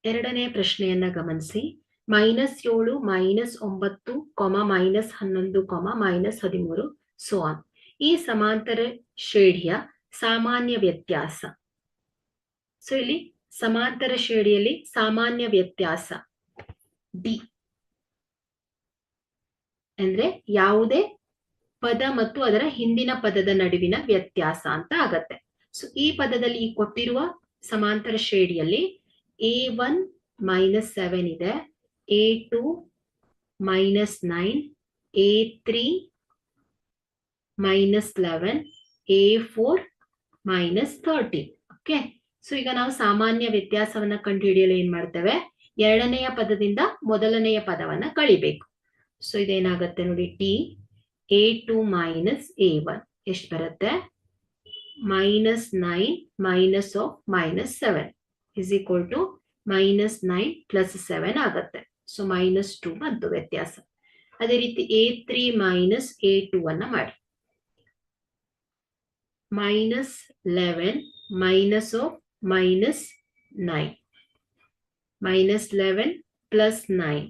ಎರಡನೇ ಪ್ರಶ್ನೆಯನ್ನ ಗಮನಿಸಿ. -7 -9 -11 -13 ಸೋ ಆನ್. ಈ ಸಮಾಂತರ ಶ್ರೇಣಿಯ ಸಾಮಾನ್ಯ ವ್ಯತ್ಯಾಸ. ಸೊ ಇಲ್ಲಿ ಸಮಾಂತರ ಶ್ರೇಣಿಯಲ್ಲಿ ಸಾಮಾನ್ಯ ವ್ಯತ್ಯಾಸ ಡಿ ಅಂದ್ರೆ ಯಾವುದೇ ಪದ ಮತ್ತು ಅದರ ಹಿಂದಿನ ಪದದ ನಡುವಿನ ವ್ಯತ್ಯಾಸ ಅಂತ ಆಗತ್ತೆ. ಸೊ ಈ ಪದದಲ್ಲಿ ಈ ಕೊಟ್ಟಿರುವ ಸಮಾಂತರ ಶ್ರೇಣಿಯಲ್ಲಿ A1 -7 ಇದೆ, A2 -9, A3 -11, A4 -13. Okay, so ಈಗ ನಾವು ಸಾಮಾನ್ಯ ವ್ಯತ್ಯಾಸವನ್ನ ಕಂಡುಹಿಡಿಯಲು ಏನ್ ಮಾಡ್ತೇವೆ, ಎರಡನೆಯ ಪದದಿಂದ ಮೊದಲನೆಯ ಪದವನ್ನ ಕಳಿಬೇಕು. ಸೊ ಇದೇನಾಗತ್ತೆ ನೋಡಿ, ಟಿ A2 -A1 ಎಷ್ಟು ಬರುತ್ತೆ, -9 -7 is equal to -9 + 7 ಆಗತ್ತೆ. ಸೊ -2 ಬಂತು ವ್ಯತ್ಯಾಸ. ಅದೇ ರೀತಿ A3 -A2 ಅನ್ನ ಮಾಡಿ, -11 -9 -11 + 9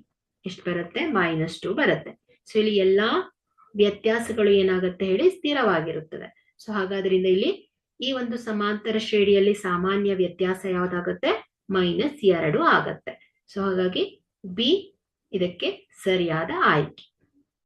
ಎಷ್ಟು ಬರುತ್ತೆ, -2 ಬರುತ್ತೆ. ಸೊ ಇಲ್ಲಿ ಎಲ್ಲಾ ವ್ಯತ್ಯಾಸಗಳು ಏನಾಗುತ್ತೆ ಹೇಳಿ, ಸ್ಥಿರವಾಗಿರುತ್ತದೆ. ಸೊ ಹಾಗಾದ್ರಿಂದ ಇಲ್ಲಿ ಈ ಒಂದು ಸಮಾಂತರ ಶ್ರೇಣಿಯಲ್ಲಿ ಸಾಮಾನ್ಯ ವ್ಯತ್ಯಾಸ ಯಾವ್ದಾಗುತ್ತೆ, -2 ಆಗತ್ತೆ. ಸೊ ಹಾಗಾಗಿ ಬಿ ಇದಕ್ಕೆ ಸರಿಯಾದ ಆಯ್ಕೆ.